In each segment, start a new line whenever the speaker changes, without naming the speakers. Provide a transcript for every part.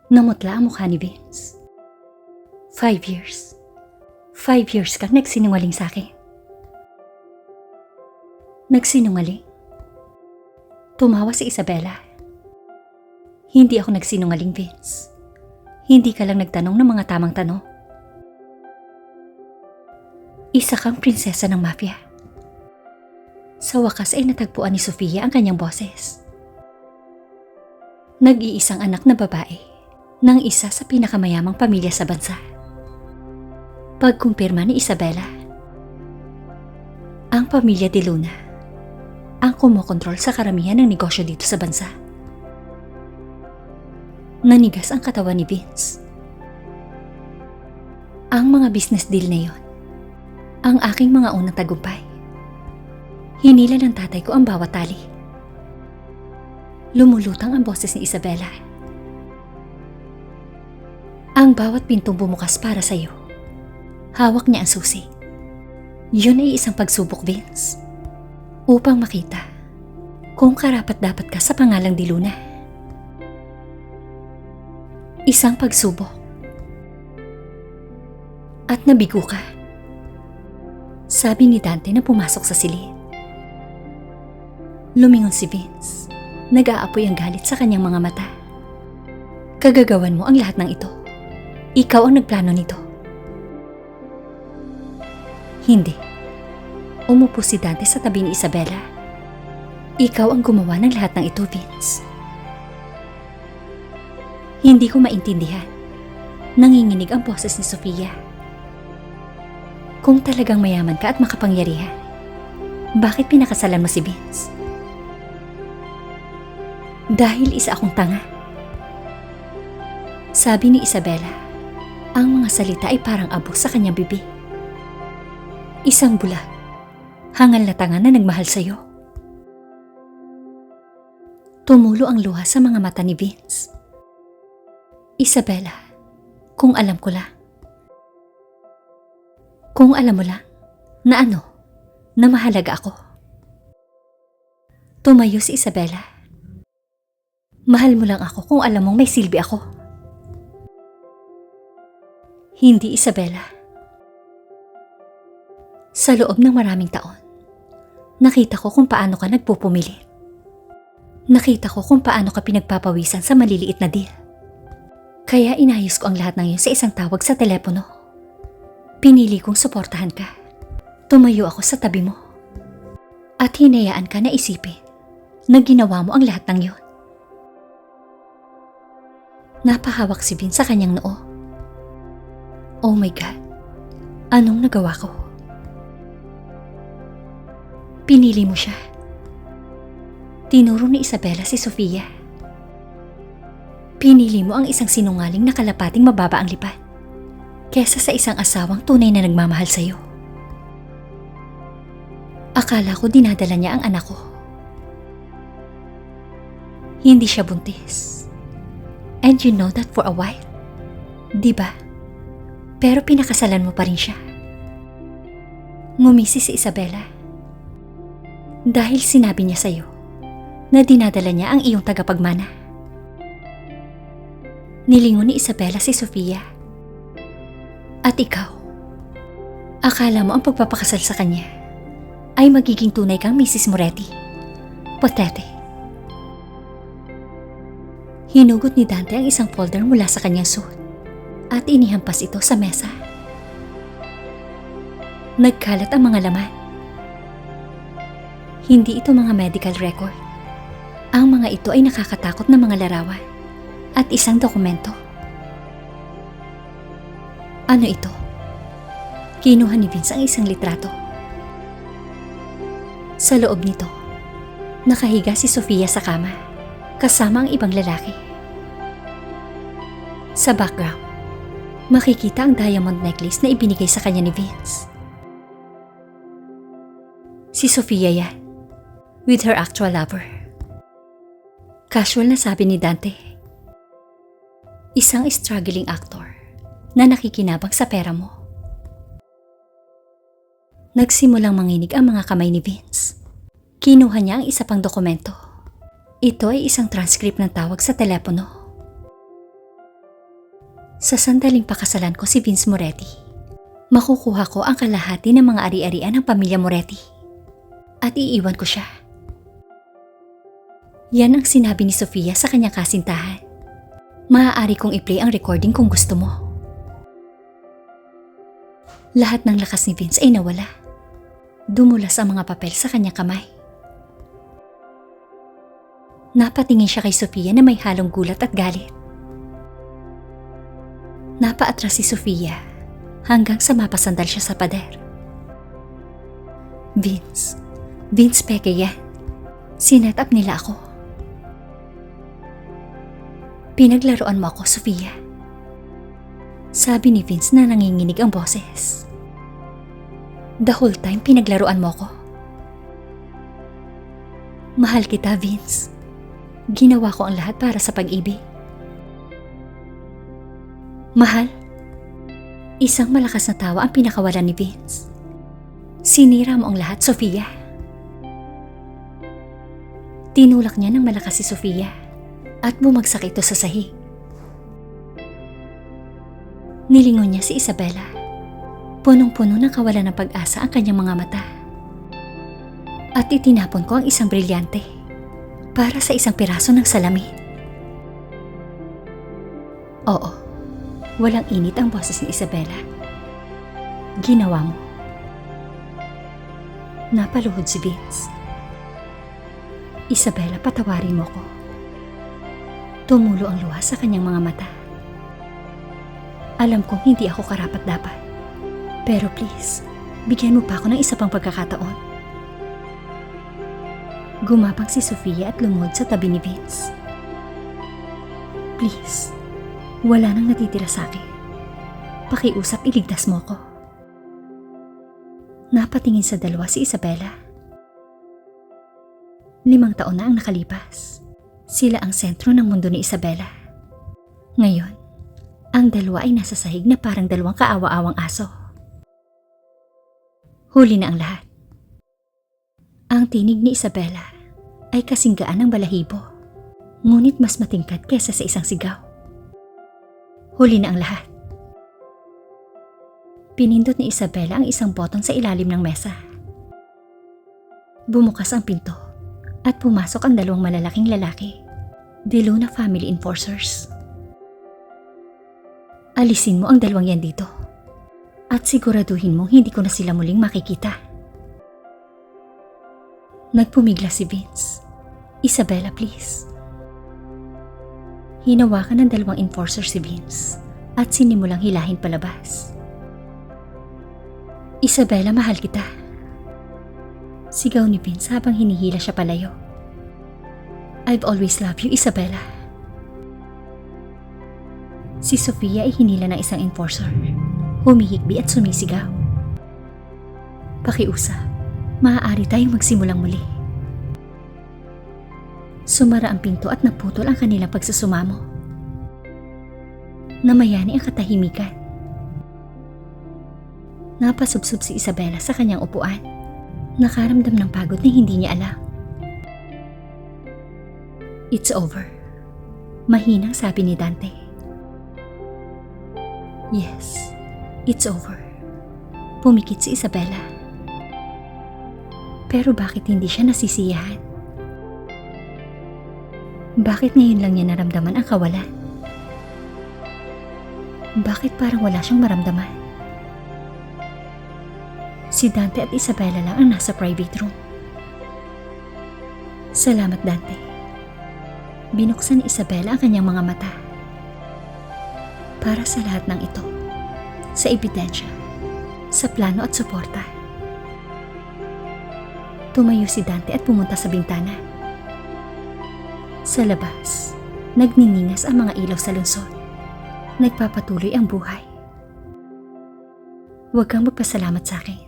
Namutla ang mukha ni Vince. 5 years. 5 years kang nagsinungaling sa akin. Nagsinungaling? Tumawa si Isabela. Hindi ako nagsinungaling, Vince. Hindi ka lang nagtanong ng mga tamang tanong. Isa kang prinsesa ng mafia. Sa wakas ay natagpuan ni Sofia ang kanyang boses. Nag-iisang anak na babae ng isa sa pinakamayamang pamilya sa bansa. Pagkumpirma ni Isabela, ang pamilya de Luna ang kumokontrol sa karamihan ng negosyo dito sa bansa. Nanigas ang katawan ni Vince. Ang mga business deal na yon, ang aking mga unang tagumpay. Hinila ng tatay ko ang bawat tali. Lumulutang ang boses ni Isabela. Ang bawat pintong bumukas para sa'yo, hawak niya ang susi. Yun ay isang pagsubok, Vince, upang makita kung karapat-dapat ka sa pangalang de Luna. Isang pagsubok. At nabigo ka, sabi ni Dante na pumasok sa silid. Lumingon si Vince. Nag-aapoy ang galit sa kanyang mga mata. Kagagawan mo ang lahat ng ito. Ikaw ang nagplano nito. Hindi. Umupo si Dante sa tabi ni Isabela. Ikaw ang gumawa ng lahat ng ito, Vince. Hindi ko maintindihan. Nanginginig ang boses ni Sofia. Kung talagang mayaman ka at makapangyarihan, bakit pinakasalan mo si Vince? Dahil isa akong tanga. Sabi ni Isabela, ang mga salita ay parang abo sa kanyang bibig. Isang bulag, hangal na tanga na nagmahal sa'yo. Tumulo ang luha sa mga mata ni Vince. Isabela, kung alam ko lang. Kung alam mo lang, na ano, na mahalaga ako. Tumayo si Isabela. Mahal mo lang ako kung alam mong may silbi ako. Hindi, Isabela. Sa loob ng maraming taon, nakita ko kung paano ka nagpupumilit. Nakita ko kung paano ka pinagpapawisan sa maliliit na deal. Kaya inayos ko ang lahat ng yun sa isang tawag sa telepono. Pinili kong suportahan ka. Tumayo ako sa tabi mo. At hinayaan ka na isipin na ginawa mo ang lahat ng yun. Napahawak si Vince sa kanyang noo. Oh my God, anong nagawa ko? Pinili mo siya. Tinuro ni Isabela si Sofia. Pinili mo ang isang sinungaling na kalapating mababa ang lipat kesa sa isang asawang tunay na nagmamahal sa'yo. Akala ko dinadala niya ang anak ko. Hindi siya buntis. And you know that for a while, diba? Pero pinakasalan mo pa rin siya. Ngumisi si Isabela. Dahil sinabi niya sa'yo na dinadala niya ang iyong tagapagmana. Nilingon ni Isabela si Sofia. At ikaw, akala mo ang pagpapakasal sa kanya ay magiging tunay kang Mrs. Moretti. Pathetic. Hinugot ni Dante ang isang folder mula sa kanyang suit at inihampas ito sa mesa. Nagkalat ang mga laman. Hindi ito mga medical record. Ang mga ito ay nakakatakot na mga larawan at isang dokumento. Ano ito? Kinuha ni Vince ang isang litrato. Sa loob nito, nakahiga si Sofia sa kama kasama ang ibang lalaki. Sa background, makikita ang diamond necklace na ibinigay sa kanya ni Vince. Si Sofia yan, with her actual lover. Casual na sabi ni Dante. Isang struggling actor na nakikinabang sa pera mo. Nagsimulang manginig ang mga kamay ni Vince. Kinuha niya ang isa pang dokumento. Ito ay isang transcript ng tawag sa telepono. Sa sandaling pakasalan ko si Vince Moretti, makukuha ko ang kalahati ng mga ari-arian ng pamilya Moretti at iiwan ko siya. Yan ang sinabi ni Sofia sa kanyang kasintahan. Maaari kong i-play ang recording kung gusto mo. Lahat ng lakas ni Vince ay nawala. Dumulas ang mga papel sa kanyang kamay. Napatingin siya kay Sofia na may halong gulat at galit. Napaatras si Sofia hanggang sa mapasandal siya sa pader. Vince Peke yan. Sinet up nila ako. Pinaglaruan mo ako, Sofia. Sabi ni Vince na nanginginig ang boses. The whole time pinaglaruan mo ko. Mahal kita, Vince. Ginawa ko ang lahat para sa pag-ibig. Mahal? Isang malakas na tawa ang pinakawalan ni Vince. Sinira mo ang lahat, Sofia. Tinulak niya ng malakas si Sofia at bumagsak ito sa sahig. Nilingon niya si Isabela. Punong-puno ng kawalan ng pag-asa ang kanyang mga mata. At itinapon ko ang isang brilyante para sa isang piraso ng salamin. Oo, walang init ang boses ni Isabela. Ginawa mo. Napaluhod si Vince. Isabela, patawarin mo ko. Tumulo ang luha sa kanyang mga mata. Alam kong hindi ako karapat-dapat. Pero please, bigyan mo pa ako ng isa pang pagkakataon. Gumapang si Sofia at lumuhod sa tabi ni Vince. Please, wala nang natitira sa akin. Pakiusap, iligtas mo ko. Napatingin sa dalawa si Isabela. 5 taon na ang nakalipas. Sila ang sentro ng mundo ni Isabela. Ngayon, ang dalawa ay nasa sahig na parang dalawang kaawa-awang aso. Huli na ang lahat. Ang tinig ni Isabela ay kasing gaan ng balahibo, ngunit mas matingkad kesa sa isang sigaw. Huli na ang lahat. Pinindot ni Isabela ang isang button sa ilalim ng mesa. Bumukas ang pinto at pumasok ang dalawang malalaking lalaki, De Luna family enforcers. Alisin mo ang dalawang yan dito at siguraduhin mong hindi ko na sila muling makikita. Nagpumigla si Vince. Isabela, please. Hinawakan ng dalawang enforcer si Vince at sinimulang hilahin palabas. Isabela, mahal kita. Sigaw ni Vince habang hinihila siya palayo. I've always loved you, Isabela. Si Sofia ay hinila ng isang enforcer. Humihikbi at sumisigaw. Pakiusap, maaari tayong magsimulang muli. Sumara ang pinto at naputol ang kanilang pagsusumamo. Namayani ang katahimikan. Napasubsob si Isabela sa kanyang upuan. Nakaramdam ng pagod na hindi niya alam. It's over. Mahinang sabi ni Dante. Yes, it's over. Pumikit si Isabela. Pero bakit hindi siya nasisiyahan? Bakit ngayon lang niya naramdaman ang kawalan? Bakit parang wala siyang maramdaman? Si Dante at Isabela lang ang nasa private room. Salamat, Dante. Binuksan ni Isabela ang kanyang mga mata. Para sa lahat ng ito, sa ebidensya, sa plano at suporta. Tumayo si Dante at pumunta sa bintana. Sa labas, nagniningas ang mga ilaw sa lungsod. Nagpapatuloy ang buhay. Huwag kang magpasalamat sa akin.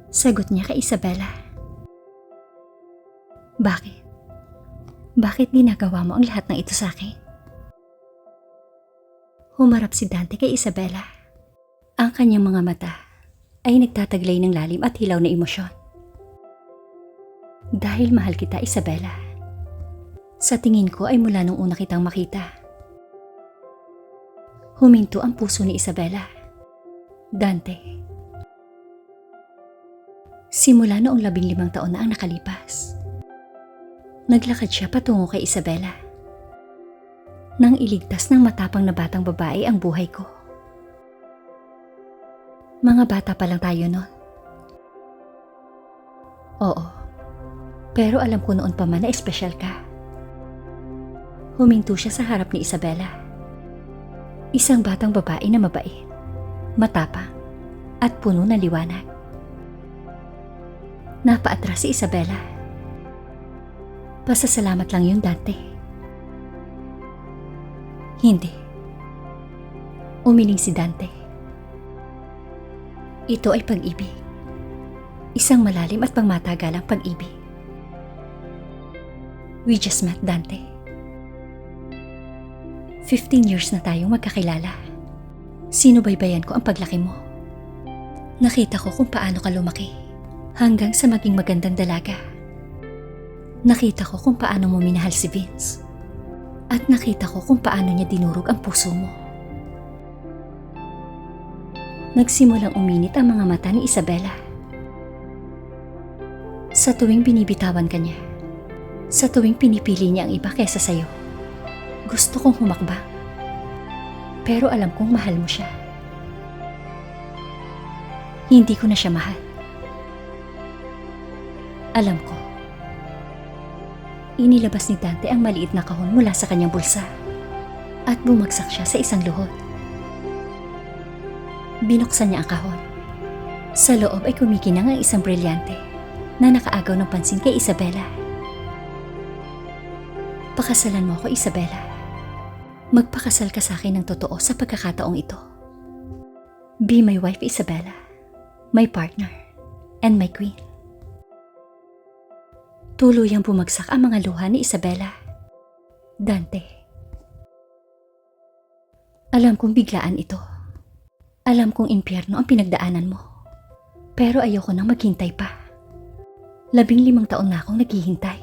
Sagot niya kay Isabela. Bakit? Bakit ginagawa mo ang lahat ng ito sa akin? Humarap si Dante kay Isabela. Ang kanyang mga mata ay nagtataglay ng lalim at hilaw na emosyon. Dahil mahal kita, Isabela. Sa tingin ko ay mula nung una kitang makita. Huminto ang puso ni Isabela. Dante. Simula noong 15 taon na ang nakalipas. Naglakad siya patungo kay Isabela. Nang iligtas ng matapang na batang babae ang buhay ko. Mga bata pa lang tayo noon. Oo. Pero alam ko noon pa man na espesyal ka. Huminto siya sa harap ni Isabela. Isang batang babae na mabait, matapang, at puno ng liwanag. Napaatras si Isabela. Pasasalamat lang yun, Dante. Hindi. Umiling si Dante. Ito ay pag-ibig. Isang malalim at pangmatagalang pag-ibig. We just met, Dante. 15 years na tayong magkakilala. Sinubaybayan ko ang paglaki mo. Nakita ko kung paano ka lumaki hanggang sa maging magandang dalaga. Nakita ko kung paano mo minahal si Vince. At nakita ko kung paano niya dinurog ang puso mo. Nagsimulang uminit ang mga mata ni Isabela. Sa tuwing binibitawan ka niya, sa tuwing pinipili niya ang iba kaysa sa'yo, gusto kong humakbang. Pero alam kong mahal mo siya. Hindi ko na siya mahal. Alam ko. Inilabas ni Dante ang maliit na kahon mula sa kanyang bulsa at bumagsak siya sa isang luhod. Binuksan niya ang kahon. Sa loob ay kumikinang ang isang brilyante na nakaagaw ng pansin kay Isabela. Pakasalan mo ako, Isabela. Magpakasal ka sa akin ng totoo sa pagkakataong ito. Be my wife, Isabela. My partner. And my queen. Tuluyang bumagsak ang mga luha ni Isabela. Dante. Alam kong biglaan ito. Alam kong impyerno ang pinagdaanan mo. Pero ayoko nang maghintay pa. 15 taon na akong naghihintay.